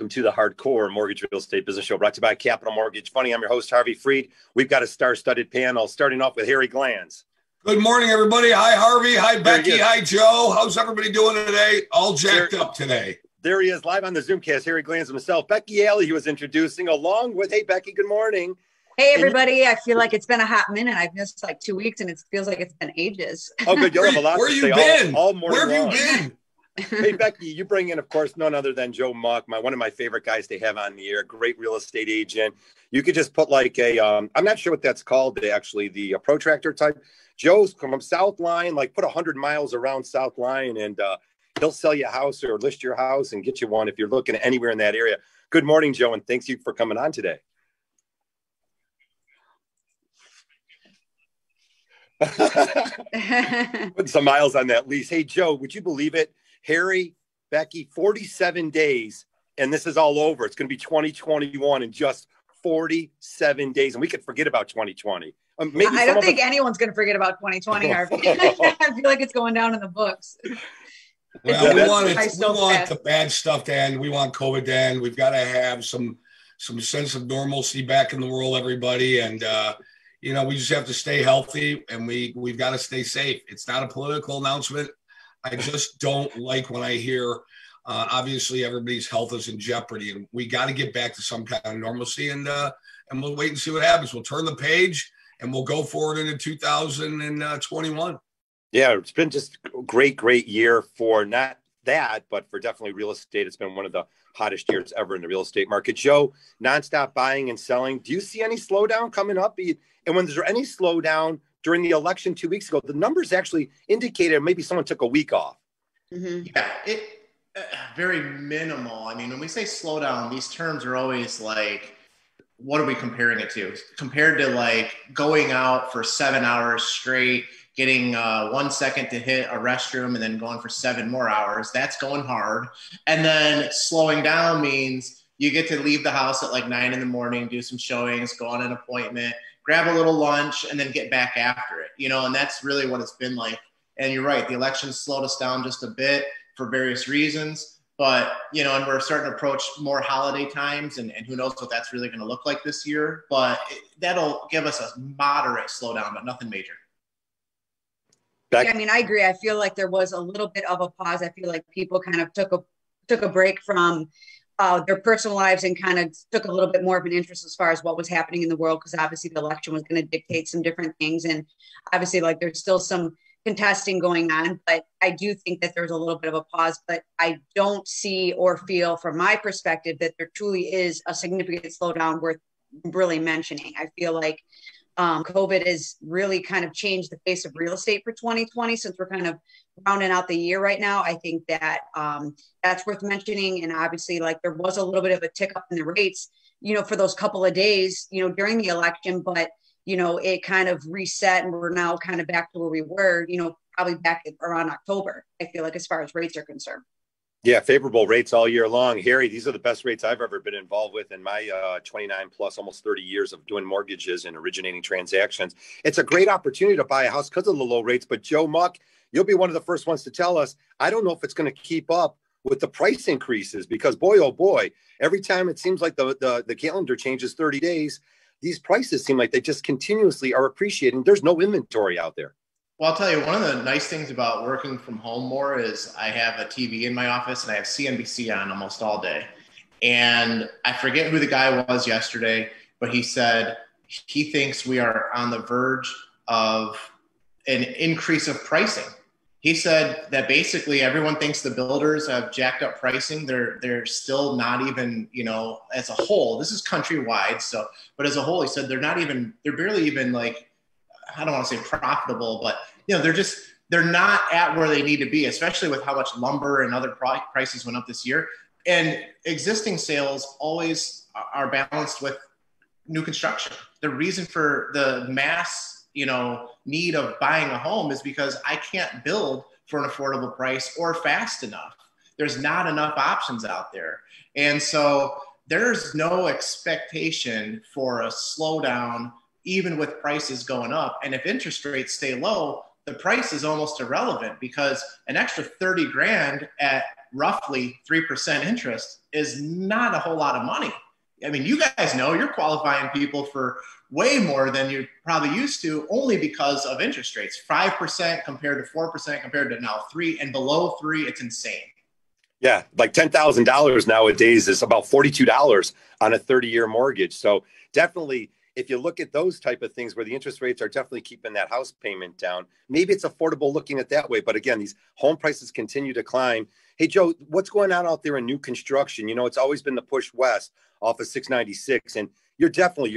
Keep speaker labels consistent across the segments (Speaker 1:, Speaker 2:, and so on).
Speaker 1: welcome to the Hardcore Mortgage Real Estate Business Show, brought to you by Capital Mortgage Funding. I'm your host, Harvey Freed. We've got a star-studded panel, starting off with Harry Glanz.
Speaker 2: Good morning, everybody. Hi, Harvey. Hi, Becky. Hi, Joe. How's everybody doing today? All jacked up today.
Speaker 1: There he is, live on the Zoomcast, Harry Glanz himself. Becky Alley, he was introducing, along with, hey, Becky, good morning.
Speaker 3: Hey, everybody. I feel like it's been a hot minute. I've missed like 2 weeks, and it feels like it's been ages.
Speaker 1: Oh, good. You'll have a lot
Speaker 2: Where
Speaker 1: to
Speaker 2: you
Speaker 1: say
Speaker 2: been?
Speaker 1: all morning
Speaker 2: Where have
Speaker 1: long.
Speaker 2: you been?
Speaker 1: Hey, Becky, you bring in, of course, none other than Joe Muck, one of my favorite guys to have on the air, great real estate agent. You could just put like a, I'm not sure what that's called, actually, the protractor type. Joe's from South Line, like put 100 miles around South Line, and he'll sell you a house or list your house and get you one if you're looking anywhere in that area. Good morning, Joe, and thanks you for coming on today. Put some miles on that lease. Hey, Joe, would you believe it? Harry, Becky, 47 days, and this is all over. It's going to be 2021 in just 47 days, and we could forget about 2020.
Speaker 3: Maybe I don't think anyone's going to forget about 2020, Harvey. I feel like it's going down in the books.
Speaker 2: Well, we want the bad stuff to end. We want COVID to end. We've got to have some sense of normalcy back in the world, everybody, and we just have to stay healthy, and we've got to stay safe. It's not a political announcement. I just don't like when I hear, obviously, everybody's health is in jeopardy, and we got to get back to some kind of normalcy, and we'll wait and see what happens. We'll turn the page, and we'll go forward into 2021. Yeah,
Speaker 1: it's been just a great year for not that, but for definitely real estate. It's been one of the hottest years ever in the real estate market. Joe, nonstop buying and selling. Do you see any slowdown coming up? And when there's any slowdown during the election 2 weeks ago, the numbers actually indicated maybe someone took a week off.
Speaker 4: Mm-hmm. Yeah, very minimal. I mean, when we say slowdown, these terms are always like, what are we comparing it to? Compared to like going out for 7 hours straight, getting 1 second to hit a restroom and then going for 7 more hours. That's going hard. And then slowing down means you get to leave the house at like 9 a.m, do some showings, go on an appointment, grab a little lunch, and then get back after it, and that's really what it's been like. And you're right, the election slowed us down just a bit for various reasons, but, and we're starting to approach more holiday times, and who knows what that's really going to look like this year, but that'll give us a moderate slowdown, but nothing major.
Speaker 3: Yeah, I mean, I agree. I feel like there was a little bit of a pause. I feel like people kind of took a break from their personal lives and kind of took a little bit more of an interest as far as what was happening in the world, because obviously the election was going to dictate some different things. And obviously, like, there's still some contesting going on, but I do think that there's a little bit of a pause, but I don't see or feel from my perspective that there truly is a significant slowdown worth really mentioning. I feel like COVID has really kind of changed the face of real estate for 2020, since we're kind of rounding out the year right now. I think that that's worth mentioning. And obviously, like, there was a little bit of a tick up in the rates, for those couple of days, during the election, but, it kind of reset, and we're now kind of back to where we were, probably back around October, I feel like, as far as rates are concerned.
Speaker 1: Yeah, favorable rates all year long. Harry, these are the best rates I've ever been involved with in my 29 plus, almost 30 years of doing mortgages and originating transactions. It's a great opportunity to buy a house because of the low rates. But Joe Muck, you'll be one of the first ones to tell us, I don't know if it's going to keep up with the price increases, because boy, oh boy, every time it seems like the calendar changes 30 days, these prices seem like they just continuously are appreciating. There's no inventory out there.
Speaker 4: Well, I'll tell you, one of the nice things about working from home more is I have a TV in my office, and I have CNBC on almost all day. And I forget who the guy was yesterday, but he said he thinks we are on the verge of an increase of pricing. He said that basically everyone thinks the builders have jacked up pricing. They're still not even, as a whole, this is countrywide. So, but as a whole, he said they're barely even like, I don't want to say profitable, but they're not at where they need to be, especially with how much lumber and other prices went up this year. And existing sales always are balanced with new construction. The reason for the mass, need of buying a home is because I can't build for an affordable price or fast enough. There's not enough options out there. And so there's no expectation for a slowdown, even with prices going up. And if interest rates stay low, the price is almost irrelevant, because an extra 30 grand at roughly 3% interest is not a whole lot of money. I mean, you guys know you're qualifying people for way more than you're probably used to, only because of interest rates. 5% compared to 4% compared to now 3%, and below 3%, it's insane.
Speaker 1: Yeah, like $10,000 nowadays is about $42 on a 30-year mortgage. So definitely, if you look at those type of things where the interest rates are definitely keeping that house payment down, maybe it's affordable looking at that way. But again, these home prices continue to climb. Hey, Joe, what's going on out there in new construction? You know, it's always been the push west off of 696. And you're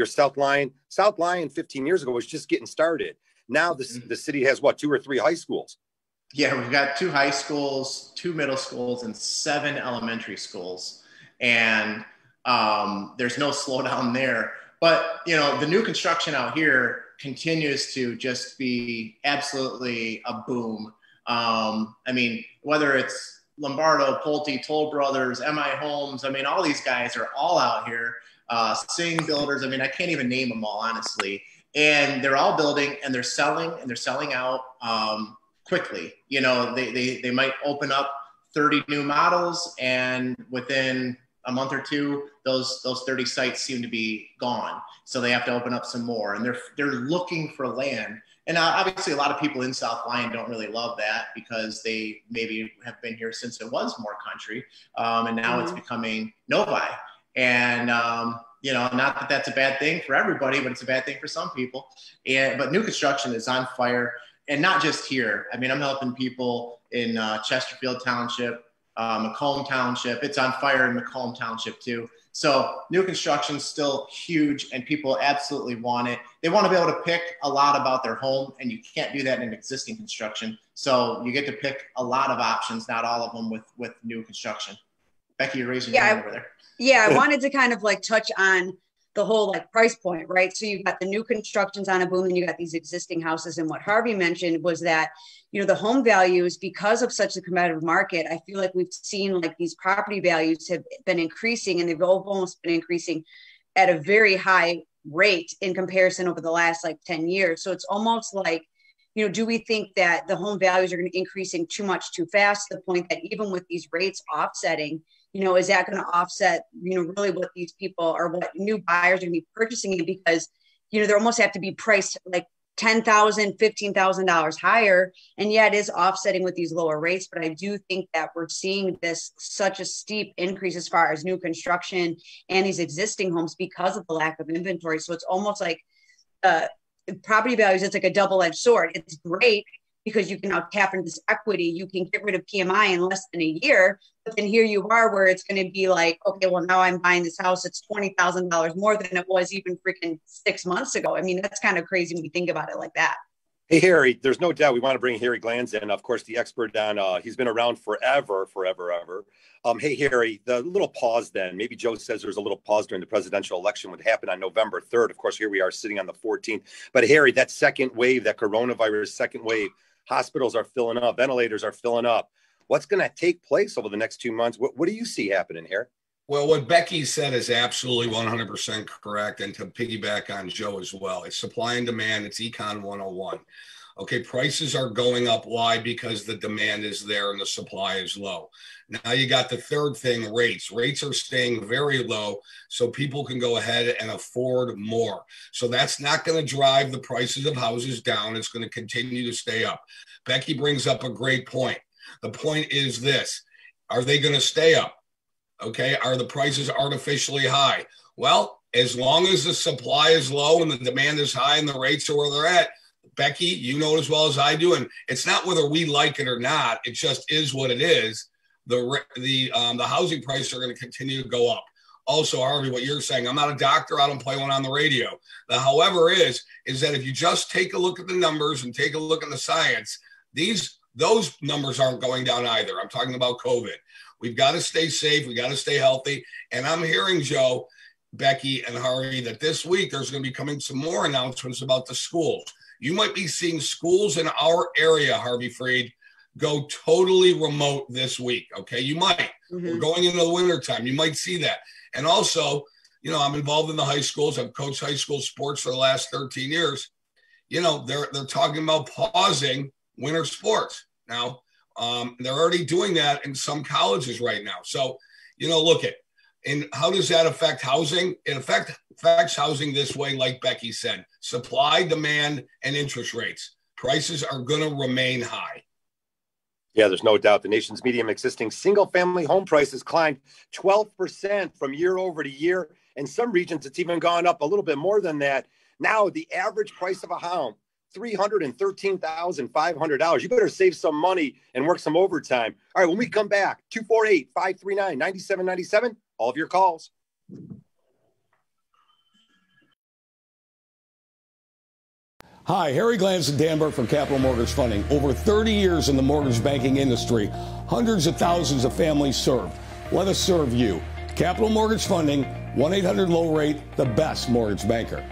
Speaker 1: South Lyon. South Lyon 15 years ago was just getting started. Now the city has, 2 or 3 high schools?
Speaker 4: Yeah, we've got 2 high schools, 2 middle schools, and 7 elementary schools. And there's no slowdown there. But, you know, the new construction out here continues to just be absolutely a boom. I mean, whether it's Lombardo, Pulte, Toll Brothers, MI Homes, I mean, all these guys are all out here. Sing Builders, I mean, I can't even name them all, honestly. And they're all building, and they're selling out quickly. You know, they might open up 30 new models, and within a month or two, those 30 sites seem to be gone. So they have to open up some more, and they're looking for land. And obviously a lot of people in South Lyon don't really love that, because they maybe have been here since it was more country. And now it's becoming Novi. And, you know, not that that's a bad thing for everybody, but it's a bad thing for some people. But new construction is on fire, and not just here. I mean, I'm helping people in Chesterfield Township, Macomb Township. It's on fire in Macomb Township too. So new construction is still huge, and people absolutely want it. They want to be able to pick a lot about their home, and you can't do that in existing construction. So you get to pick a lot of options, not all of them with new construction. Becky, you're raising your hand over there.
Speaker 3: Yeah, I wanted to kind of like touch on the whole like price point, right? So you've got the new constructions on a boom, and you got these existing houses. And what Harvey mentioned was that, you know, the home values, because of such a competitive market, I feel like we've seen like these property values have been increasing, and they've almost been increasing at a very high rate in comparison over the last like 10 years. So it's almost like, you know, do we think that the home values are going to increasing too much too fast, to the point that even with these rates offsetting, you know, is that going to offset, you know, really what these people or what new buyers are going to be purchasing it? Because, you know, they almost have to be priced like $10,000, $15,000 higher. And yeah, it is offsetting with these lower rates. But I do think that we're seeing this such a steep increase as far as new construction and these existing homes because of the lack of inventory. So it's almost like property values, it's like a double-edged sword. It's great because you can now tap into this equity. You can get rid of PMI in less than a year. But then here you are where it's going to be like, okay, well, now I'm buying this house. It's $20,000 more than it was even freaking 6 months ago. I mean, that's kind of crazy when you think about it like that.
Speaker 1: Hey, Harry, there's no doubt we want to bring Harry Glanz in, of course, the expert on, he's been around forever. Hey, Harry, the little pause then, maybe Joe says there's a little pause during the presidential election would happen on November 3rd. Of course, here we are sitting on the 14th. But Harry, that second wave, that coronavirus second wave, hospitals are filling up, ventilators are filling up. What's going to take place over the next 2 months? What do you see happening here?
Speaker 2: Well, what Becky said is absolutely 100% correct. And to piggyback on Joe as well, it's supply and demand. It's Econ 101. Okay, prices are going up. Why? Because the demand is there and the supply is low. Now you got the third thing, rates. Rates are staying very low, so people can go ahead and afford more. So that's not going to drive the prices of houses down. It's going to continue to stay up. Becky brings up a great point. The point is this: are they going to stay up? Okay, are the prices artificially high? Well, as long as the supply is low and the demand is high and the rates are where they're at, Becky, you know it as well as I do, and it's not whether we like it or not. It just is what it is. The housing prices are going to continue to go up. Also, Harvey, what you're saying, I'm not a doctor. I don't play one on the radio. The however is that if you just take a look at the numbers and take a look at the science, those numbers aren't going down either. I'm talking about COVID. We've got to stay safe. We got to stay healthy. And I'm hearing, Joe, Becky, and Harvey, that this week there's going to be coming some more announcements about the schools. You might be seeing schools in our area, Harvey Freed, go totally remote this week. Okay, you might. Mm-hmm. We're going into the wintertime. You might see that. And also, you know, I'm involved in the high schools. I've coached high school sports for the last 13 years. You know, they're talking about pausing winter sports. Now, They're already doing that in some colleges right now. So, look at, and how does that affect housing? It affects housing this way, like Becky said: supply, demand, and interest rates. Prices are going to remain high.
Speaker 1: Yeah, there's no doubt. The nation's median existing single-family home prices climbed 12% from year over to year. In some regions, it's even gone up a little bit more than that. Now, the average price of a home, $313,500. You better save some money and work some overtime. All right, when we come back, 248-539-9797, all of your calls.
Speaker 5: Hi, Harry Glanz and Danberg from Capital Mortgage Funding. Over 30 years in the mortgage banking industry, hundreds of thousands of families served. Let us serve you. Capital Mortgage Funding, 1-800-LOW-RATE, the best mortgage banker.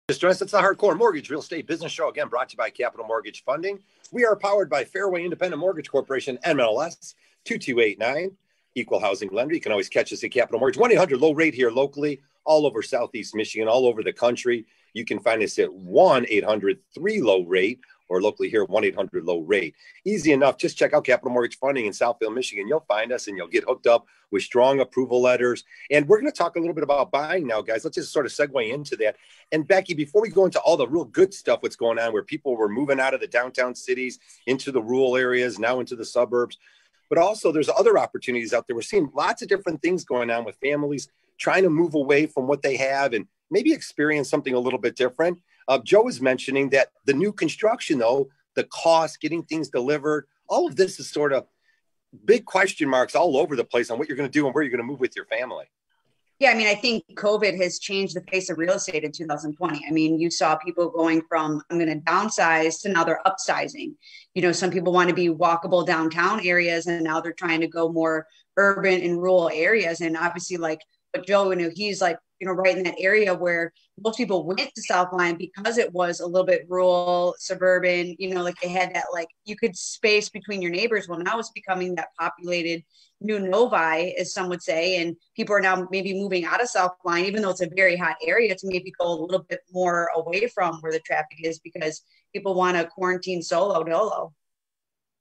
Speaker 1: Distress, it's the Hardcore Mortgage Real Estate Business Show, again brought to you by Capital Mortgage Funding. We are powered by Fairway Independent Mortgage Corporation, MLS 2289, equal housing lender. You can always catch us at Capital Mortgage, 1-800 low rate here locally, all over Southeast Michigan, all over the country. You can find us at 1-800-3-LOW-RATE, or locally here, 1-800-LOW-RATE. Easy enough. Just check out Capital Mortgage Funding in Southfield, Michigan. You'll find us and you'll get hooked up with strong approval letters. And we're going to talk a little bit about buying now, guys. Let's just sort of segue into that. And Becky, before we go into all the real good stuff, what's going on where people were moving out of the downtown cities into the rural areas, now into the suburbs, but also there's other opportunities out there. We're seeing lots of different things going on with families trying to move away from what they have and maybe experience something a little bit different. Joe was mentioning that the new construction, though, the cost, getting things delivered, all of this is sort of big question marks all over the place on what you're going to do and where you're going to move with your family.
Speaker 3: Yeah, I mean, I think COVID has changed the face of real estate in 2020. I mean, you saw people going from, I'm going to downsize to now they're upsizing. You know, some people want to be walkable downtown areas and now they're trying to go more urban and rural areas. And obviously, like, but Joe, you know, he's like, you know, right in that area where most people went to South Line because it was a little bit rural, suburban, you know, like they had that, like you could space between your neighbors. Well, now it's becoming that populated new Novi, as some would say, and people are now maybe moving out of South Line, even though it's a very hot area, to maybe go a little bit more away from where the traffic is because people want to quarantine solo dolo.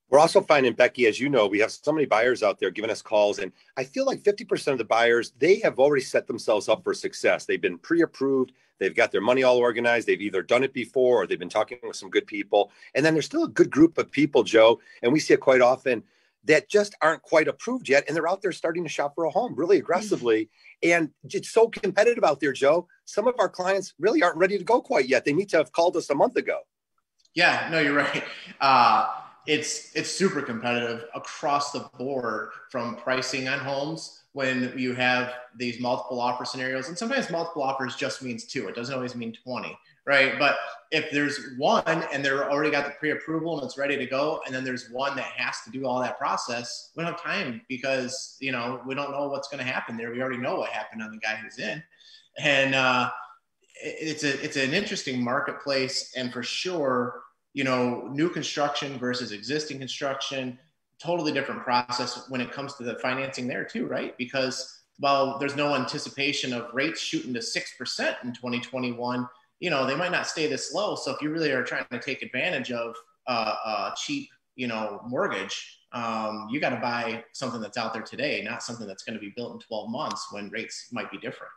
Speaker 1: We're also finding, Becky, as you know, we have so many buyers out there giving us calls. And I feel like 50% of the buyers, they have already set themselves up for success. They've been pre-approved. They've got their money all organized. They've either done it before or they've been talking with some good people. And then there's still a good group of people, Joe, and we see it quite often, that just aren't quite approved yet. And they're out there starting to shop for a home really aggressively. And it's so competitive out there, Joe. Some of our clients really aren't ready to go quite yet. They need to have called us a month ago.
Speaker 4: Yeah, no, you're right. It's super competitive across the board from pricing on homes when you have these multiple offer scenarios. And sometimes multiple offers just means 2. It doesn't always mean 20, right? But if there's one and they're already got the pre-approval and it's ready to go, and then there's one that has to do all that process, we don't have time because, you know, we don't know what's going to happen there. We already know what happened on the guy who's in. And it's an interesting marketplace. And for sure, you know, new construction versus existing construction, totally different process when it comes to the financing there too, right? Because while there's no anticipation of rates shooting to 6% in 2021, you know, they might not stay this low. So if you really are trying to take advantage of a cheap, you know, mortgage, you got to buy something that's out there today, not something that's going to be built in 12 months when rates might be different.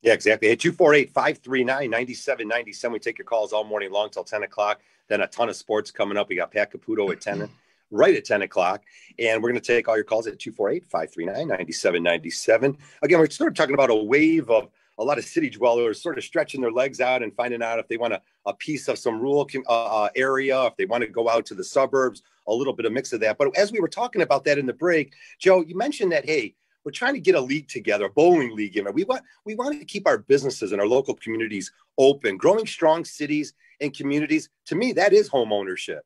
Speaker 1: Yeah, exactly. Hey, 248-539-9797. We take your calls all morning long till 10 o'clock. Then a ton of sports coming up. We got Pat Caputo at 10, right at 10 o'clock. And we're going to take all your calls at 248-539-9797. Again, we're sort of talking about a wave of a lot of city dwellers sort of stretching their legs out and finding out if they want a piece of some rural area, if they want to go out to the suburbs, a little bit of mix of that. But as we were talking about that in the break, Joe, you mentioned that, hey, we're trying to get a league together, a bowling league. We want to keep our businesses and our local communities open, growing strong cities and communities. To me, that is home ownership.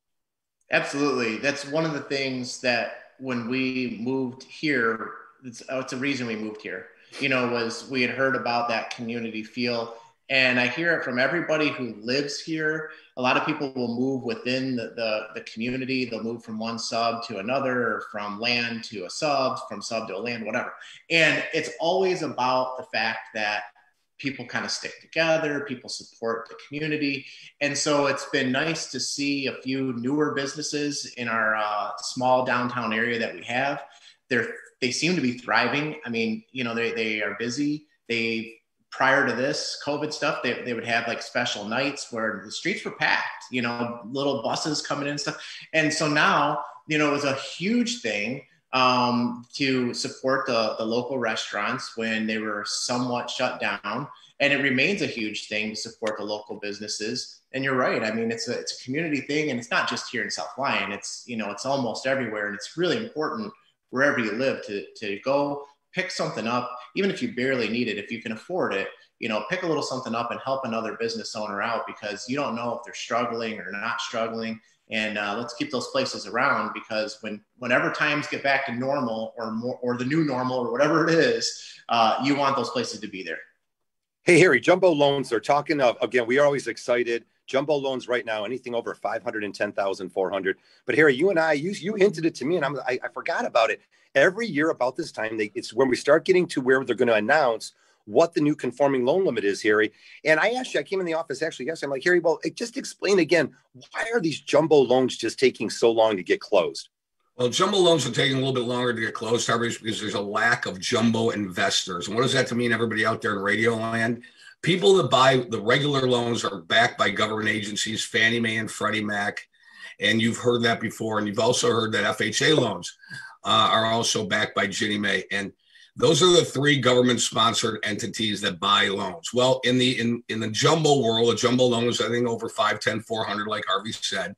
Speaker 4: Absolutely. That's one of the things that when we moved here, it's a reason we moved here, you know, was we had heard about that community feel. And I hear it from everybody who lives here. A lot of people will move within the community. They'll move from one sub to another, or from land to a sub, from sub to a land, whatever. And it's always about the fact that people kind of stick together, people support the community. And so it's been nice to see a few newer businesses in our small downtown area that we have. They seem to be thriving. I mean, you know, they are busy. Prior to this COVID stuff, they would have like special nights where the streets were packed, you know, little buses coming in and stuff. And so now, you know, it was a huge thing to support the local restaurants when they were somewhat shut down. And it remains a huge thing to support the local businesses. And you're right. I mean, it's a community thing, and it's not just here in South Lyon. It's, you know, it's almost everywhere. And it's really important wherever you live to go pick something up, even if you barely need it, if you can afford it, you know, pick a little something up and help another business owner out, because you don't know if they're struggling or not struggling. And let's keep those places around, because whenever times get back to normal or the new normal or whatever it is, you want those places to be there.
Speaker 1: Hey, Harry, jumbo loans, they're talking of, again, we are always excited. Jumbo loans right now, anything over 510,400. But Harry, you and I, you hinted it to me, and I forgot about it. Every year about this time, it's when we start getting to where they're going to announce what the new conforming loan limit is, Harry. And I asked you, I came in the office actually yesterday. I'm like, Harry, well, just explain again, why are these jumbo loans just taking so long to get closed?
Speaker 2: Well, jumbo loans are taking a little bit longer to get closed, Harvey, because there's a lack of jumbo investors. And what does that mean, everybody out there in radio land? People that buy the regular loans are backed by government agencies, Fannie Mae and Freddie Mac. And you've heard that before. And you've also heard that FHA loans are also backed by Ginnie Mae. And those are the three government-sponsored entities that buy loans. Well, in the jumbo world, a jumbo loan is, I think, over 510, 400, like Harvey said.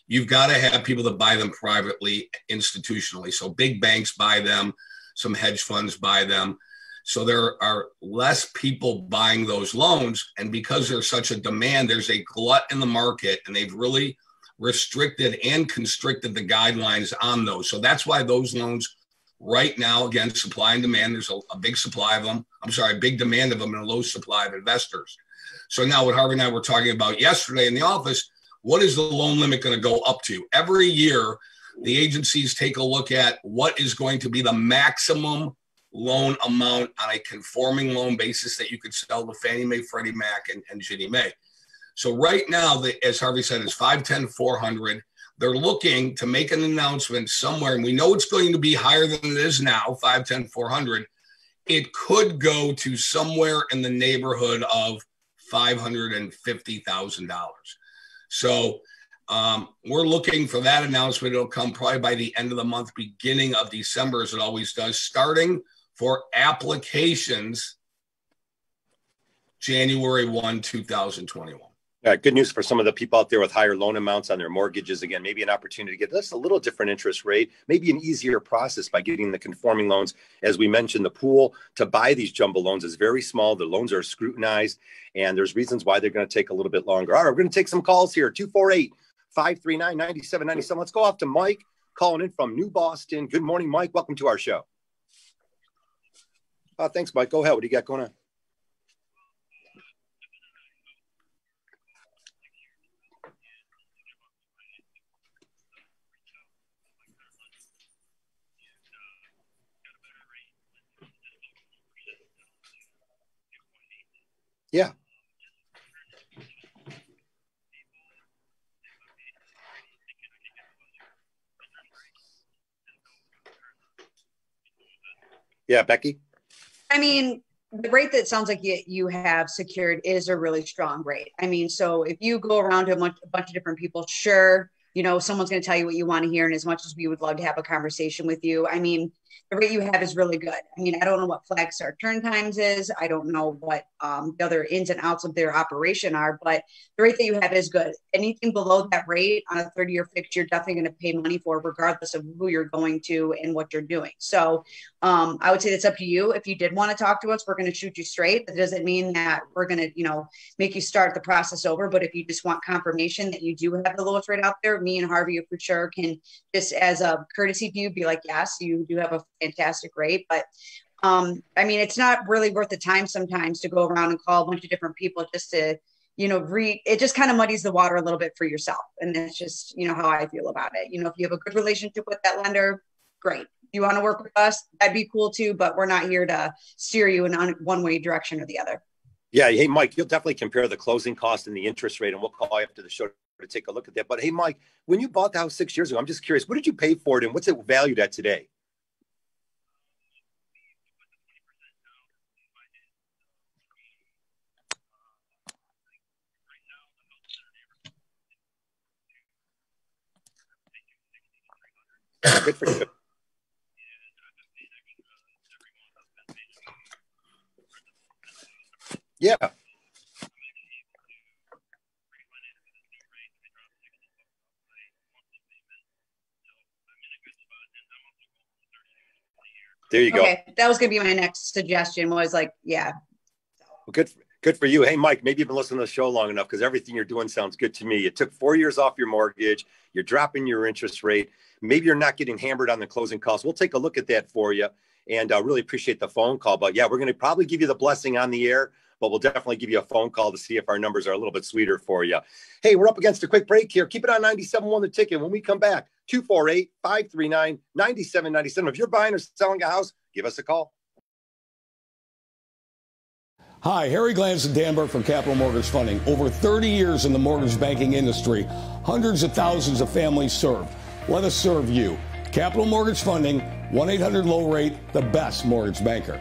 Speaker 2: You've got to have people that buy them privately, institutionally. So big banks buy them, some hedge funds buy them. So there are less people buying those loans. And because there's such a demand, there's a glut in the market, and they've really restricted and constricted the guidelines on those. So that's why those loans right now, again, supply and demand, there's a big supply of them. A big demand of them and a low supply of investors. So now what Harvey and I were talking about yesterday in the office, what is the loan limit going to go up to? Every year, the agencies take a look at what is going to be the maximum loan amount on a conforming loan basis that you could sell to Fannie Mae, Freddie Mac, and Ginnie Mae. So right now, as Harvey said, it's 510, 400. They're looking to make an announcement somewhere, and we know it's going to be higher than it is now, 510, 400. It could go to somewhere in the neighborhood of $550,000. So we're looking for that announcement. It'll come probably by the end of the month, beginning of December, as it always does, starting for applications January 1, 2021.
Speaker 1: Good news for some of the people out there with higher loan amounts on their mortgages. Again, maybe an opportunity to get this a little different interest rate, maybe an easier process by getting the conforming loans. As we mentioned, the pool to buy these jumbo loans is very small. The loans are scrutinized, and there's reasons why they're going to take a little bit longer. All right, we're going to take some calls here. 248-539-9797. Let's go off to Mike calling in from New Boston. Good morning, Mike. Welcome to our show. Thanks, Mike. Go ahead. What do you got going on? Yeah. Yeah, Becky?
Speaker 3: I mean, the rate that sounds like you have secured is a really strong rate. I mean, so if you go around to a bunch of different people, sure, someone's going to tell you what you want to hear. And as much as we would love to have a conversation with you, I mean, the rate you have is really good. I mean, I don't know what flag start turn times is. I don't know what the other ins and outs of their operation are, but the rate that you have is good. Anything below that rate on a 30-year fixed, you're definitely going to pay money for, regardless of who you're going to and what you're doing. So I would say that's up to you. If you did want to talk to us, we're going to shoot you straight. That doesn't mean that we're going to, make you start the process over. But if you just want confirmation that you do have the lowest rate out there, me and Harvey for sure can just, as a courtesy to you, be like, yes, you do have a fantastic rate. But I mean, it's not really worth the time sometimes to go around and call a bunch of different people just to, it just kind of muddies the water a little bit for yourself. And that's just, how I feel about it. If you have a good relationship with that lender, great. If you want to work with us, that'd be cool too, but we're not here to steer you in one way direction or the other.
Speaker 1: Yeah. Hey, Mike, you'll definitely compare the closing cost and the interest rate, and we'll call you after the show to take a look at that. But hey, Mike, when you bought the house 6 years ago, I'm just curious, what did you pay for it and what's it valued at today? Good for you. Yeah. There you go.
Speaker 3: Okay, that was going to be my next suggestion. Was like, yeah.
Speaker 1: Well, good for you. Hey, Mike, maybe you've been listening to the show long enough because everything you're doing sounds good to me. You took 4 years off your mortgage. You're dropping your interest rate. Maybe you're not getting hammered on the closing costs. We'll take a look at that for you, and I really appreciate the phone call. But yeah, we're going to probably give you the blessing on the air. but we'll definitely give you a phone call to see if our numbers are a little bit sweeter for you. Hey, we're up against a quick break here. Keep it on 97.1 The Ticket. When we come back, 248-539-9797. If you're buying or selling a house, give us a call.
Speaker 5: Hi, Harry Glanz and Danberg from Capital Mortgage Funding. Over 30 years in the mortgage banking industry, hundreds of thousands of families served. Let us serve you. Capital Mortgage Funding, 1-800-LOW-RATE, the best mortgage banker.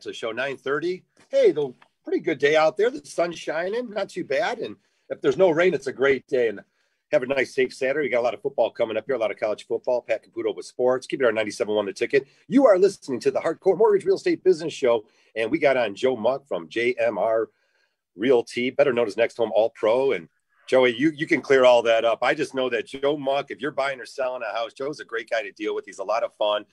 Speaker 1: To show 9:30. Hey, the pretty good day out there. The sun's shining, not too bad. And if there's no rain, it's a great day. And have a nice, safe Saturday. We got a lot of football coming up here, a lot of college football. Pat Caputo with sports. Keep it on 97.1 The Ticket. You are listening to the Hardcore Mortgage Real Estate Business Show. And we got on Joe Muck from JMR Realty, better known as NextHome All-Pro. And Joey, you can clear all that up. I just know that Joe Muck, if you're buying or selling a house, Joe's a great guy to deal with. He's a lot of fun.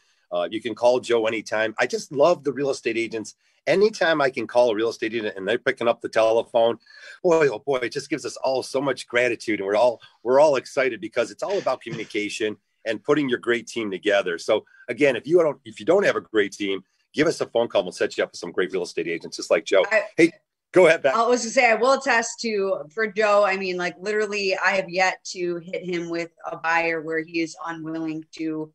Speaker 1: You can call Joe anytime. I just love the real estate agents. Anytime I can call a real estate agent and they're picking up the telephone, boy, oh boy, it just gives us all so much gratitude. And we're all excited because it's all about communication and putting your great team together. So again, if you don't have a great team, give us a phone call. We'll set you up with some great real estate agents, just like Joe. Hey, go ahead, Beth.
Speaker 3: I was going to say, I will attest for Joe. I mean, like literally, I have yet to hit him with a buyer where he is unwilling to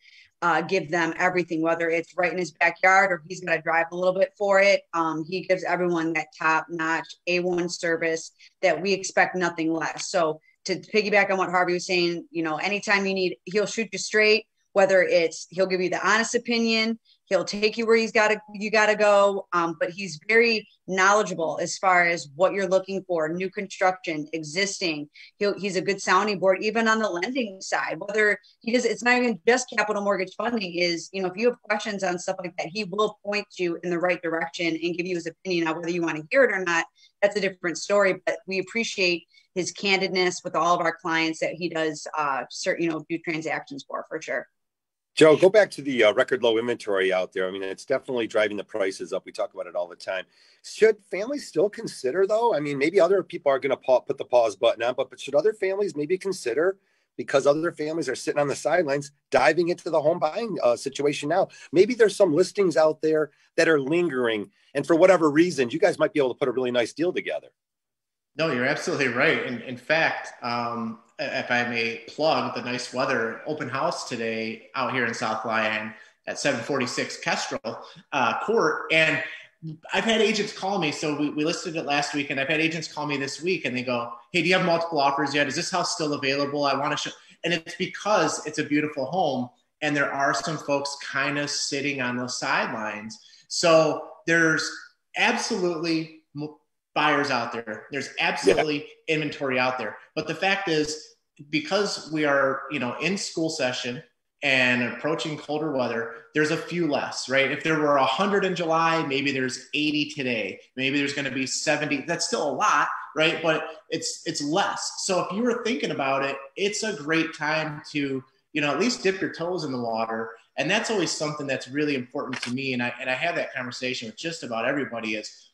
Speaker 3: give them everything, whether it's right in his backyard or he's going to drive a little bit for it. He gives everyone that top-notch A1 service that we expect nothing less. So to piggyback on what Harvey was saying, you know, anytime you need, he'll shoot you straight, whether it's, he'll give you the honest opinion, he'll take you where you gotta go. But he's very knowledgeable as far as what you're looking for, new construction, existing. He's a good sounding board, even on the lending side, whether he does, it's not even just capital mortgage funding is, you know, if you have questions on stuff like that, he will point you in the right direction and give you his opinion on whether you want to hear it or not. That's a different story, but we appreciate his candidness with all of our clients that he does, do transactions for sure.
Speaker 1: Joe, go back to the record low inventory out there. I mean, it's definitely driving the prices up. We talk about it all the time. Should families still consider, though? I mean, maybe other people are going to put the pause button on, but should other families maybe consider, because other families are sitting on the sidelines, diving into the home buying situation now? Maybe there's some listings out there that are lingering, and for whatever reason, you guys might be able to put a really nice deal together.
Speaker 4: No, you're absolutely right. And in fact, if I may plug the nice weather open house today out here in South Lyon at 746 Kestrel Court. And I've had agents call me. So we listed it last week, and I've had agents call me this week and they go, hey, do you have multiple offers yet? Is this house still available? I want to show. And it's because it's a beautiful home and there are some folks kind of sitting on the sidelines. So there's absolutely buyers out there. There's absolutely inventory out there. But the fact is, because we are, in school session and approaching colder weather, there's a few less, right? If there were 100 in July, maybe there's 80 today. Maybe there's going to be 70. That's still a lot, right? But it's less. So if you were thinking about it, it's a great time to, at least dip your toes in the water. And that's always something that's really important to me. And I have that conversation with just about everybody is,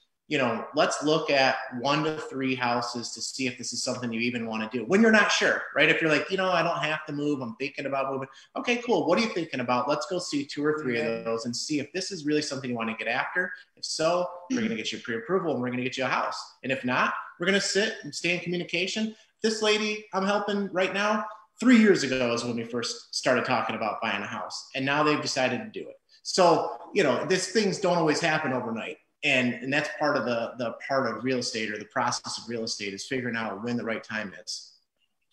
Speaker 4: let's look at 1 to 3 houses to see if this is something you even want to do when you're not sure, right? If you're like, I don't have to move, I'm thinking about moving. Okay, cool. What are you thinking about? Let's go see 2 or 3 of those and see if this is really something you want to get after. If so, we're going to get you pre-approval and we're going to get you a house. And if not, we're going to sit and stay in communication. This lady I'm helping right now, 3 years ago is when we first started talking about buying a house. And now they've decided to do it. So, these things don't always happen overnight. And that's part of the part of real estate, or the process of real estate, is figuring out when the right time is.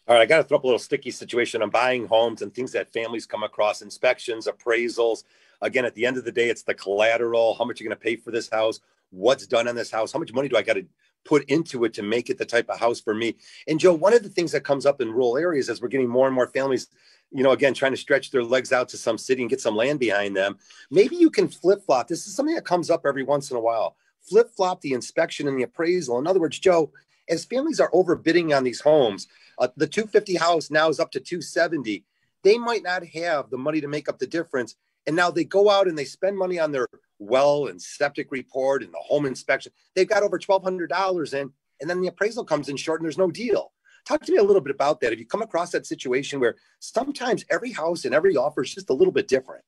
Speaker 1: All right, I got to throw up a little sticky situation on buying homes and things that families come across: inspections, appraisals. Again, at the end of the day, it's the collateral. How much are you going to pay for this house? What's done on this house? How much money do I got to put into it to make it the type of house for me? And Joe, one of the things that comes up in rural areas as we're getting more and more families, again, trying to stretch their legs out to some city and get some land behind them. Maybe you can flip-flop. This is something that comes up every once in a while. Flip-flop the inspection and the appraisal. In other words, Joe, as families are overbidding on these homes, the 250 house now is up to 270. They might not have the money to make up the difference. And now they go out and they spend money on their well and septic report and the home inspection. They've got over $1,200 in, and then the appraisal comes in short and there's no deal. Talk to me a little bit about that. Have you come across that situation where sometimes every house and every offer is just a little bit different?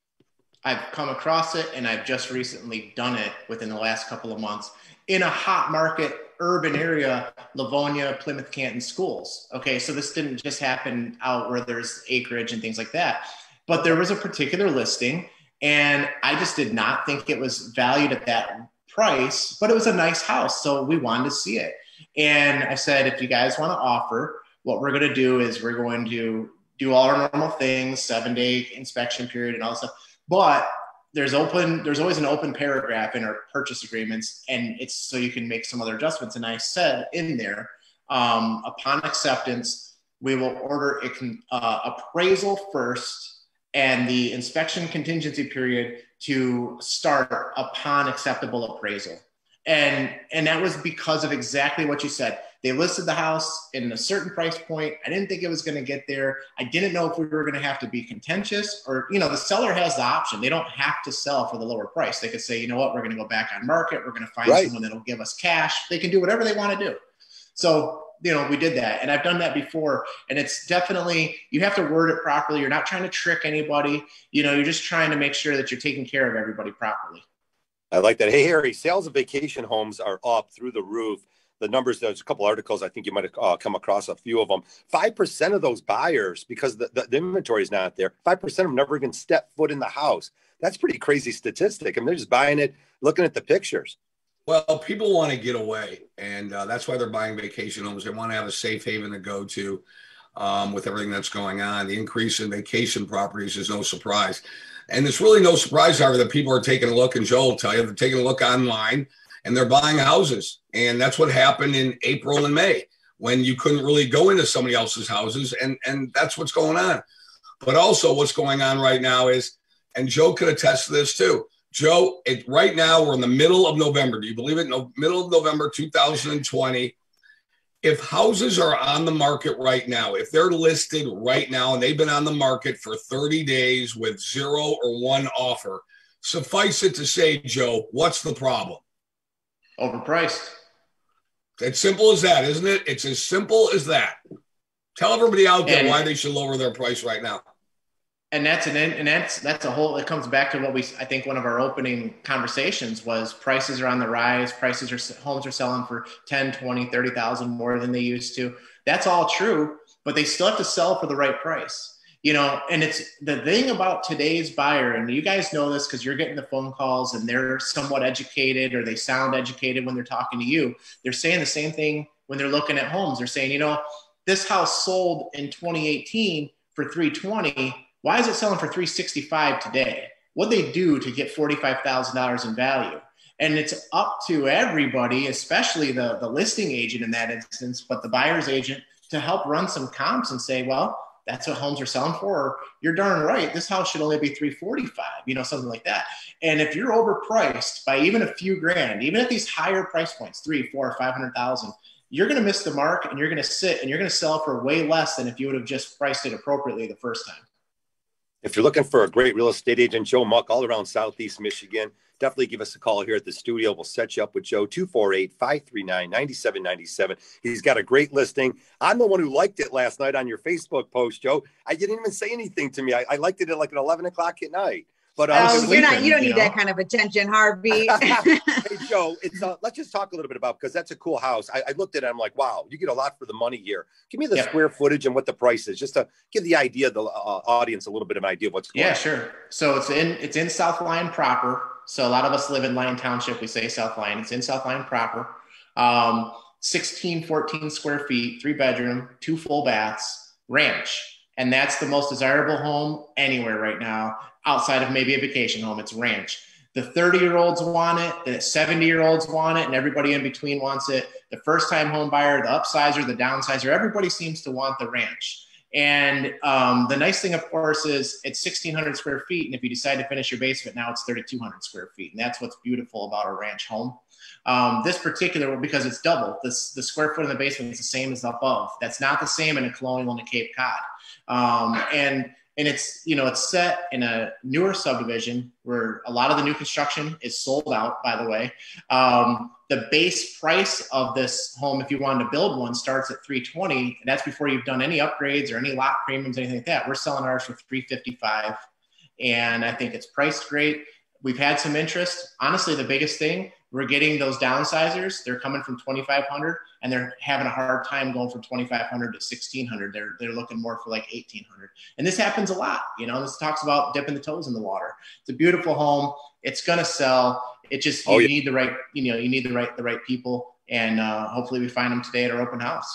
Speaker 4: I've come across it, and I've just recently done it within the last couple of months in a hot market urban area, Livonia, Plymouth Canton schools. Okay, so this didn't just happen out where there's acreage and things like that, but there was a particular listing, and I just did not think it was valued at that price, but it was a nice house, so we wanted to see it. And I said, if you guys want to offer, what we're going to do is we're going to do all our normal things, 7-day inspection period and all that stuff. But there's always an open paragraph in our purchase agreements, and it's so you can make some other adjustments. And I said in there, upon acceptance, we will order appraisal first and the inspection contingency period to start upon acceptable appraisal. And that was because of exactly what you said. They listed the house in a certain price point. I didn't think it was going to get there. I didn't know if we were going to have to be contentious, or, the seller has the option. They don't have to sell for the lower price. They could say, you know what, we're going to go back on market. We're going to find someone that'll give us cash. They can do whatever they want to do. So, we did that, and I've done that before. And it's definitely, you have to word it properly. You're not trying to trick anybody. You're just trying to make sure that you're taking care of everybody properly.
Speaker 1: I like that. Hey, Harry, sales of vacation homes are up through the roof. the numbers. There's a couple articles. I think you might have come across a few of them. 5% of those buyers, because the inventory is not there, 5% of them never even step foot in the house. That's pretty crazy statistic. I mean, they're just buying it, looking at the pictures.
Speaker 2: Well, people want to get away, and that's why they're buying vacation homes. They want to have a safe haven to go to with everything that's going on. The increase in vacation properties is no surprise. And it's really no surprise, however, that people are taking a look, and Joe will tell you, they're taking a look online, and they're buying houses. And that's what happened in April and May, when you couldn't really go into somebody else's houses, and that's what's going on. But also what's going on right now is, and Joe could attest to this too, Joe, right now we're in the middle of November. Do you believe it? No, middle of November 2020. If houses are on the market right now, if they're listed right now and they've been on the market for 30 days with 0 or 1 offer, suffice it to say, Joe, what's the problem?
Speaker 4: Overpriced.
Speaker 2: It's simple as that, isn't it? It's as simple as that. Tell everybody out there why they should lower their price right now.
Speaker 4: And that's a whole, it comes back to what I think one of our opening conversations was, prices are on the rise. Homes are selling for 10, 20, 30,000 more than they used to. That's all true, but they still have to sell for the right price, and it's the thing about today's buyer. And you guys know this because you're getting the phone calls and they're somewhat educated, or they sound educated when they're talking to you. They're saying the same thing when they're looking at homes. They're saying, this house sold in 2018 for $320. Why is it selling for $365 today? What'd they do to get $45,000 in value? And it's up to everybody, especially the listing agent in that instance, but the buyer's agent, to help run some comps and say, well, that's what homes are selling for. Or, you're darn right, this house should only be $345, something like that. And if you're overpriced by even a few grand, even at these higher price points, $300,000, $400,000, $500,000, you're going to miss the mark, and you're going to sit and you're going to sell for way less than if you would have just priced it appropriately the first time.
Speaker 1: If you're looking for a great real estate agent, Joe Muck, all around Southeast Michigan, definitely give us a call here at the studio. We'll set you up with Joe, 248-539-9797. He's got a great listing. I'm the one who liked it last night on your Facebook post, Joe. I didn't even say anything to me. I liked it at like at 11 o'clock at night. But
Speaker 3: you don't need that kind of attention, Harvey.
Speaker 1: Hey, Joe, let's just talk a little bit about, because that's a cool house. I looked at it. I'm like, wow, you get a lot for the money here. Give me the square footage and what the price is, just to give the audience a little bit of an idea of what's going on.
Speaker 4: Yeah, sure. So it's in South Lyon proper. So a lot of us live in Lyon Township. We say South Lyon. It's in South Lyon proper. 14 square feet, 3-bedroom, 2 full baths, ranch. And that's the most desirable home anywhere right now, outside of maybe a vacation home. It's ranch. The 30-year-olds want it, the 70-year-olds want it, and everybody in between wants it. The first-time home buyer, the upsizer, the downsizer, everybody seems to want the ranch. And the nice thing, of course, is it's 1,600 square feet. And if you decide to finish your basement now, it's 3,200 square feet. And that's what's beautiful about a ranch home. This particular one, because it's double, the square foot in the basement is the same as above. That's not the same in a Colonial and a Cape Cod. And it's, it's set in a newer subdivision where a lot of the new construction is sold out, by the way. The base price of this home, if you wanted to build one, starts at $320, and that's before you've done any upgrades or any lot premiums, anything like that. We're selling ours for $355, and I think it's priced great. We've had some interest. Honestly, the biggest thing, we're getting those downsizers. They're coming from 2,500, and they're having a hard time going from 2,500 to 1,600. They're looking more for like 1,800. And this happens a lot. This talks about dipping the toes in the water. It's a beautiful home. It's going to sell. It just, you need the right, you need the right people. And hopefully we find them today at our open house.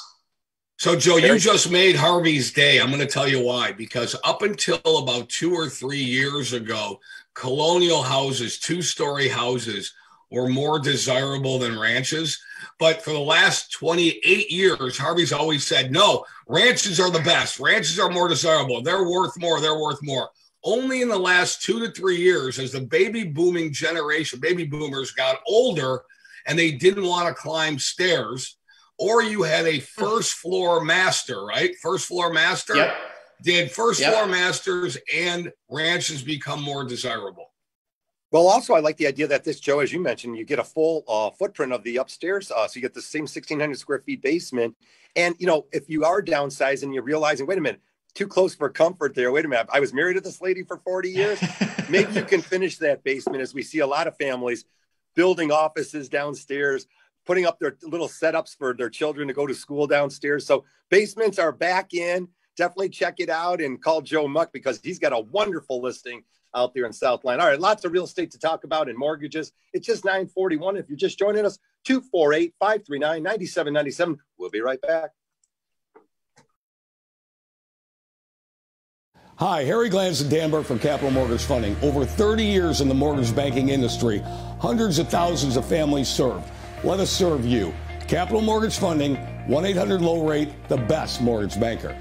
Speaker 2: So, Joe, you just made Harvey's day. I'm going to tell you why. Because up until about 2 or 3 years ago, colonial houses, 2-story houses, were more desirable than ranches. But for the last 28 years, Harvey's always said, no, ranches are the best. Ranches are more desirable. They're worth more. They're worth more. Only in the last 2 to 3 years, as the baby boomers got older and they didn't want to climb stairs, or you had a first floor master, right? First floor master.
Speaker 4: Yep.
Speaker 2: Did first floor masters and ranches become more desirable?
Speaker 1: Well, also, I like the idea that this, Joe, as you mentioned, you get a full footprint of the upstairs. So you get the same 1,600 square feet basement. And, if you are downsizing, you're realizing, wait a minute, too close for comfort there. Wait a minute. I was married to this lady for 40 years. Maybe you can finish that basement, as we see a lot of families building offices downstairs, putting up their little setups for their children to go to school downstairs. So basements are back in. Definitely check it out and call Joe Muck because he's got a wonderful listing out there in Southline. All right, lots of real estate to talk about and mortgages. It's just 9:41. If you're just joining us, 248-539-9797. We'll be right back.
Speaker 5: Hi, Harry Glanz and Danberg from Capital Mortgage Funding. Over 30 years in the mortgage banking industry, hundreds of thousands of families served. Let us serve you. Capital Mortgage Funding, 1-800-LOW-RATE, the best mortgage banker.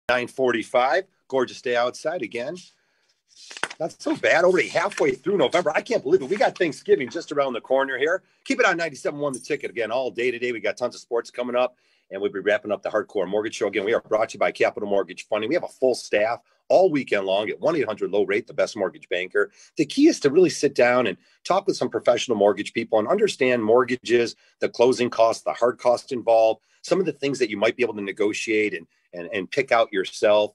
Speaker 1: $9:45. Gorgeous day outside again. Not so bad. Already halfway through November. I can't believe it. We got Thanksgiving just around the corner here. Keep it on 97.1 The Ticket again all day today. We got tons of sports coming up. and we'll be wrapping up the Hardcore Mortgage Show. Again, we are brought to you by Capital Mortgage Funding. We have a full staff all weekend long at 1-800-LOW-RATE, the best mortgage banker. The key is to really sit down and talk with some professional mortgage people and understand mortgages, the closing costs, the hard costs involved, some of the things that you might be able to negotiate and pick out yourself.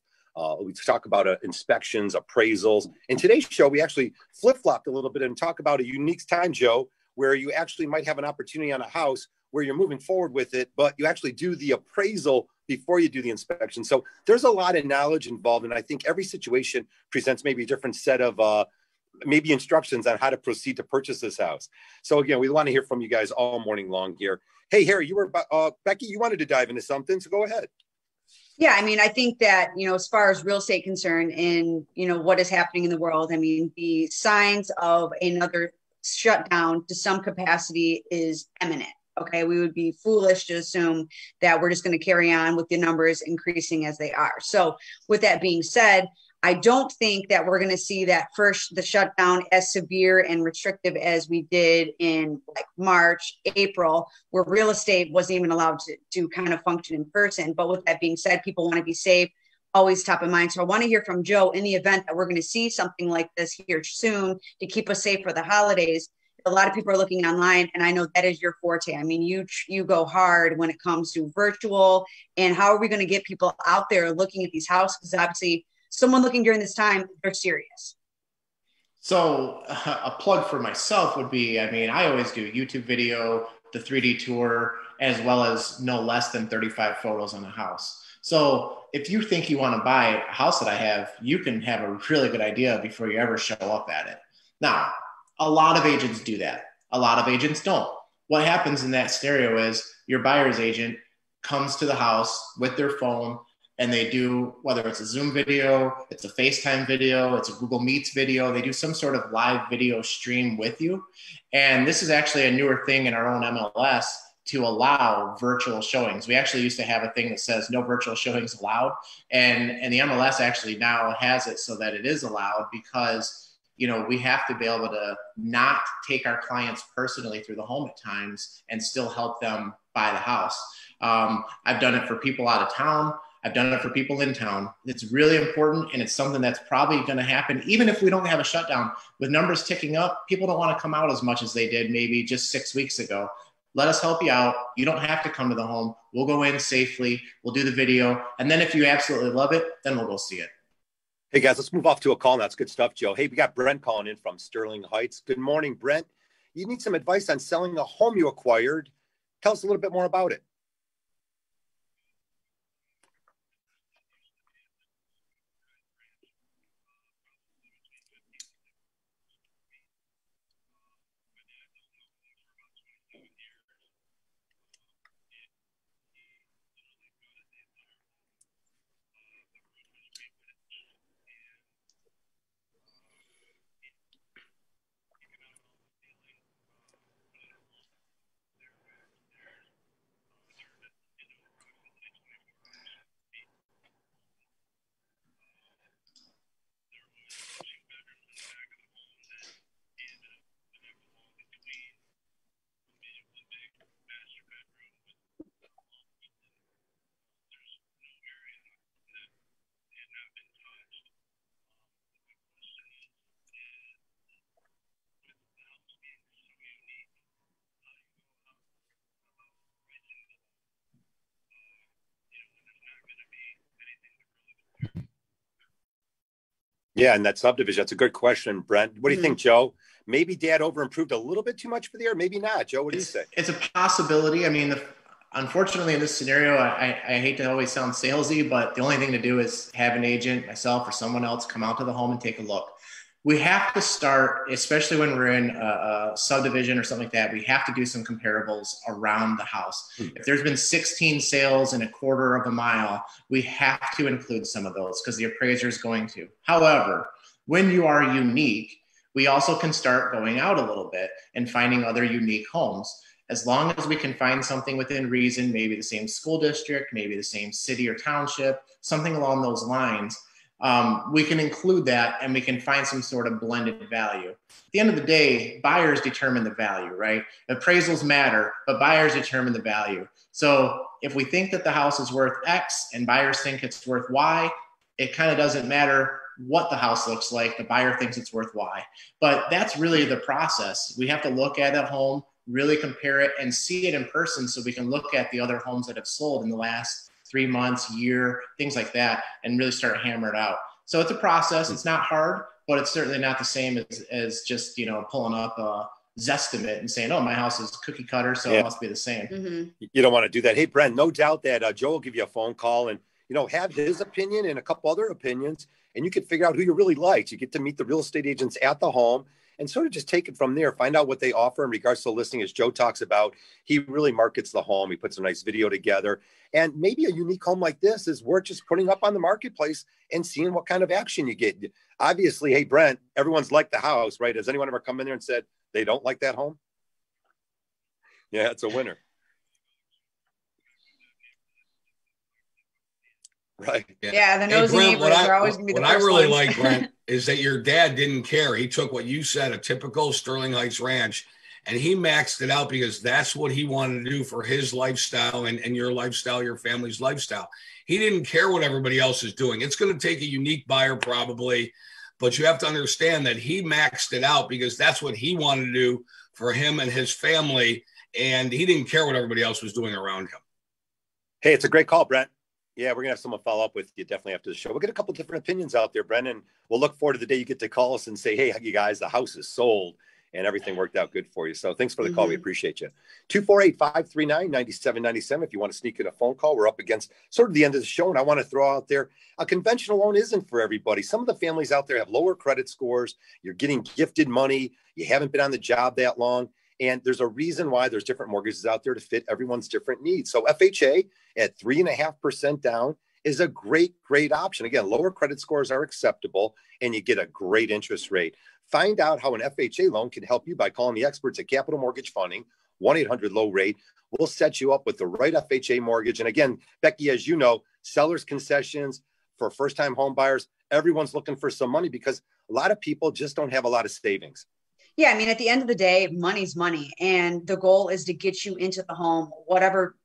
Speaker 1: We talk about inspections, appraisals. In today's show, we actually flip-flopped a little bit and talk about a unique time, Joe, where you actually might have an opportunity on a house where you're moving forward with it, but you actually do the appraisal before you do the inspection. So there's a lot of knowledge involved, and I think every situation presents maybe a different set of maybe instructions on how to proceed to purchase this house. So again, we want to hear from you guys all morning long here. Hey, Harry, you were Becky, you wanted to dive into something, so go ahead.
Speaker 3: Yeah, I mean, I think that, as far as real estate concerned and, what is happening in the world, I mean, the signs of another shutdown to some capacity is imminent. Okay, we would be foolish to assume that we're just going to carry on with the numbers increasing as they are. So with that being said, I don't think that we're going to see the shutdown as severe and restrictive as we did in like March, April, where real estate wasn't even allowed to kind of function in person. But with that being said, people want to be safe, always top of mind. So I want to hear from Joe in the event that we're going to see something like this here soon to keep us safe for the holidays. A lot of people are looking online, and I know that is your forte. I mean, you go hard when it comes to virtual, and how are we going to get people out there looking at these houses? Because obviously someone looking during this time, they're serious.
Speaker 4: So a plug for myself would be, I mean, I always do YouTube video, the 3D tour, as well as no less than 35 photos on a house. So if you think you want to buy a house that I have, you can have a really good idea before you ever show up at it. Now, a lot of agents do that. A lot of agents don't. What happens in that scenario is your buyer's agent comes to the house with their phone and they do, whether it's a Zoom video, it's a FaceTime video, it's a Google Meets video, they do some sort of live video stream with you. And this is actually a newer thing in our own MLS to allow virtual showings. We actually used to have a thing that says no virtual showings allowed. And the MLS actually now has it so that it is allowed because we have to be able to not take our clients personally through the home at times and still help them buy the house. I've done it for people out of town. I've done it for people in town. It's really important, and it's something that's probably going to happen even if we don't have a shutdown. With numbers ticking up, people don't want to come out as much as they did maybe just 6 weeks ago. Let us help you out. You don't have to come to the home. We'll go in safely. We'll do the video. And then if you absolutely love it, then we'll go see it.
Speaker 1: Hey, guys, let's move off to a call. That's good stuff, Joe. Hey, we got Brent calling in from Sterling Heights. Good morning, Brent. You need some advice on selling a home you acquired. Tell us a little bit more about it. Yeah, and that subdivision, that's a good question, Brent. What do you think, Joe? Maybe Dad overimproved a little bit too much for the year, maybe not. Joe, what do you say?
Speaker 4: It's a possibility. I mean, unfortunately, in this scenario, I hate to always sound salesy, but the only thing to do is have an agent, myself or someone else, come out to the home and take a look. We have to start, especially when we're in a subdivision or something like that, we have to do some comparables around the house. If there's been 16 sales in a quarter of a mile, we have to include some of those because the appraiser is going to. However, when you are unique, we also can start going out a little bit and finding other unique homes. As long as we can find something within reason, maybe the same school district, maybe the same city or township, something along those lines, we can include that and we can find some sort of blended value. At the end of the day, buyers determine the value, right? Appraisals matter, but buyers determine the value. So if we think that the house is worth X and buyers think it's worth Y, it kind of doesn't matter what the house looks like. The buyer thinks it's worth Y. But that's really the process. We have to look at a home, really compare it, and see it in person so we can look at the other homes that have sold in the last 3 months, year, things like that, and really start to hammer it out. So it's a process. It's not hard, but it's certainly not the same as just, pulling up a Zestimate and saying, oh, my house is cookie cutter, so it must be the same.
Speaker 3: Mm-hmm.
Speaker 1: You don't want to do that. Hey, Brent, no doubt that Joe will give you a phone call and, have his opinion and a couple other opinions, and you can figure out who you really like. You get to meet the real estate agents at the home and sort of just take it from there, find out what they offer in regards to the listing. As Joe talks about, he really markets the home. He puts a nice video together, and maybe a unique home like this is worth just putting up on the marketplace and seeing what kind of action you get. Obviously, hey, Brent, everyone's liked the house, right? Has anyone ever come in there and said they don't like that home? Yeah, it's a winner. Right.
Speaker 3: Yeah, the nosy neighbors are always going to be the first
Speaker 2: What I really
Speaker 3: ones.
Speaker 2: like, Brent, is that your dad didn't care. He took what you said, a typical Sterling Heights ranch, and he maxed it out because that's what he wanted to do for his lifestyle and your lifestyle, your family's lifestyle. He didn't care what everybody else is doing. It's going to take a unique buyer probably, but you have to understand that he maxed it out because that's what he wanted to do for him and his family, and he didn't care what everybody else was doing around him.
Speaker 1: Hey, it's a great call, Brent. Yeah, we're going to have someone follow up with you definitely after the show. We'll get a couple different opinions out there, Brendan. We'll look forward to the day you get to call us and say, hey, you guys, the house is sold and everything worked out good for you. So thanks for the call. We appreciate you. 248-539-9797. If you want to sneak in a phone call, we're up against sort of the end of the show. And I want to throw out there, a conventional loan isn't for everybody. Some of the families out there have lower credit scores. You're getting gifted money. You haven't been on the job that long. And there's a reason why there's different mortgages out there to fit everyone's different needs. So FHA at 3.5% down is a great, great option. Again, lower credit scores are acceptable and you get a great interest rate. Find out how an FHA loan can help you by calling the experts at Capital Mortgage Funding, 1-800-LOW-RATE. We'll set you up with the right FHA mortgage. And again, Becky, as you know, sellers concessions for first-time home buyers, everyone's looking for some money because a lot of people just don't have a lot of savings.
Speaker 3: Yeah, I mean, at the end of the day, money's money. And the goal is to get you into the home, whatever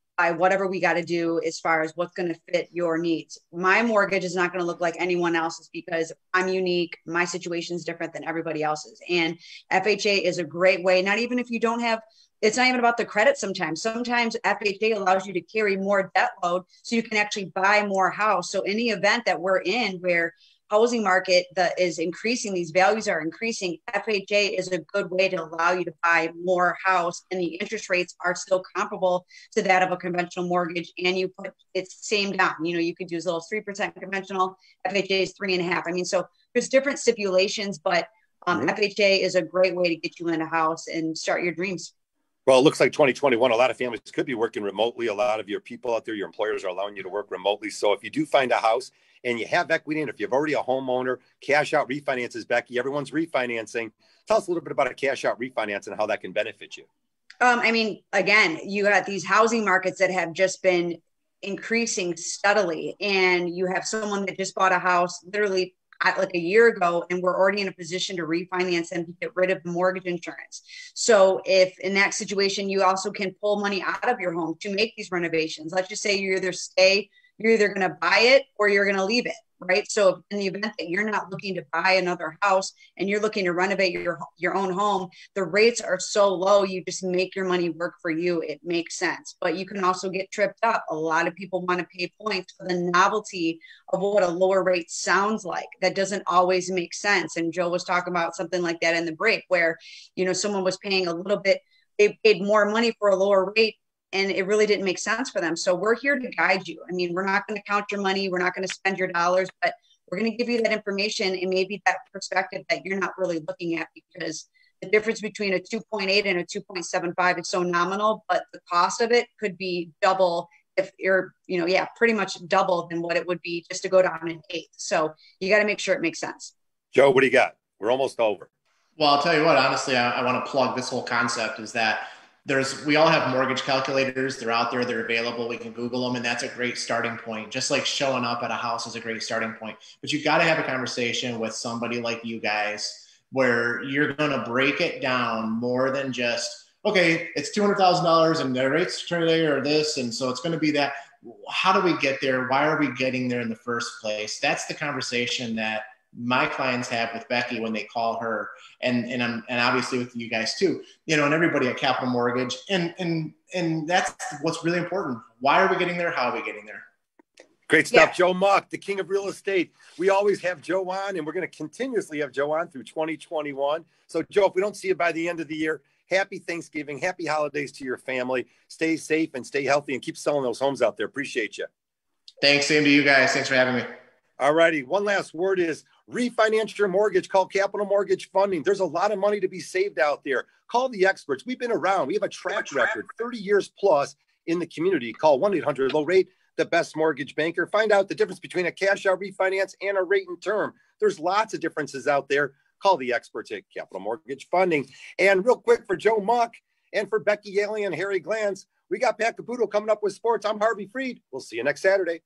Speaker 3: we got to do as far as what's going to fit your needs. My mortgage is not going to look like anyone else's because I'm unique. My situation is different than everybody else's. And FHA is a great way, not even if you don't have, it's not even about the credit sometimes. Sometimes FHA allows you to carry more debt load so you can actually buy more house. So in the event that we're in where housing market that is increasing, these values are increasing, FHA is a good way to allow you to buy more house, and the interest rates are still comparable to that of a conventional mortgage, and you put it's same down. You could do as little as 3% conventional, FHA is 3.5%. I mean, so there's different stipulations, but FHA is a great way to get you in a house and start your dreams.
Speaker 1: Well, it looks like 2021, a lot of families could be working remotely. A lot of your people out there, your employers are allowing you to work remotely. So if you do find a house and you have equity, and if you're already a homeowner, cash out refinances, Becky, everyone's refinancing. Tell us a little bit about a cash out refinance and how that can benefit you. I
Speaker 3: mean, again, you got these housing markets that have just been increasing steadily, and you have someone that just bought a house literally like a year ago, and we're already in a position to refinance and to get rid of the mortgage insurance. So if in that situation, you also can pull money out of your home to make these renovations. Let's just say you're either going to buy it or you're going to leave it, right? So in the event that you're not looking to buy another house and you're looking to renovate your own home, the rates are so low, you just make your money work for you. It makes sense. But you can also get tripped up. A lot of people want to pay points for the novelty of what a lower rate sounds like. That doesn't always make sense. And Joe was talking about something like that in the break where, someone was paying a little bit, they paid more money for a lower rate, and it really didn't make sense for them. So we're here to guide you. I mean, we're not going to count your money. We're not going to spend your dollars, but we're going to give you that information and maybe that perspective that you're not really looking at, because the difference between a 2.8 and a 2.75 is so nominal, but the cost of it could be double if you're, pretty much double than what it would be just to go down an eighth. So you got to make sure it makes sense.
Speaker 1: Joe, what do you got? We're almost over.
Speaker 4: Well, I'll tell you what, honestly, I want to plug this whole concept is that we all have mortgage calculators. They're out there. They're available. We can Google them. And that's a great starting point. Just like showing up at a house is a great starting point. But you got to have a conversation with somebody like you guys where you're going to break it down more than just, okay, it's $200,000 and the rates today are this. And so it's going to be that. How do we get there? Why are we getting there in the first place? That's the conversation that my clients have with Becky when they call her, and obviously with you guys too, and everybody at Capital Mortgage, and that's what's really important. Why are we getting there? How are we getting there?
Speaker 1: Great stuff. Yeah. Joe Muck, the king of real estate. We always have Joe on, and we're going to continuously have Joe on through 2021. So Joe, if we don't see you by the end of the year, happy Thanksgiving, happy holidays to your family. Stay safe and stay healthy and keep selling those homes out there. Appreciate you.
Speaker 4: Thanks. Same to you guys. Thanks for having me.
Speaker 1: All righty. One last word is refinance your mortgage. Call Capital Mortgage Funding. There's a lot of money to be saved out there. Call the experts. We've been around. We have a track record, 30 years plus in the community. Call 1-800-LOW-RATE, the best mortgage banker. Find out the difference between a cash out refinance and a rate and term. There's lots of differences out there. Call the experts at Capital Mortgage Funding. And real quick for Joe Muck and for Becky Alley and Harry Glanz, we got Pat Caputo coming up with sports. I'm Harvey Freed. We'll see you next Saturday.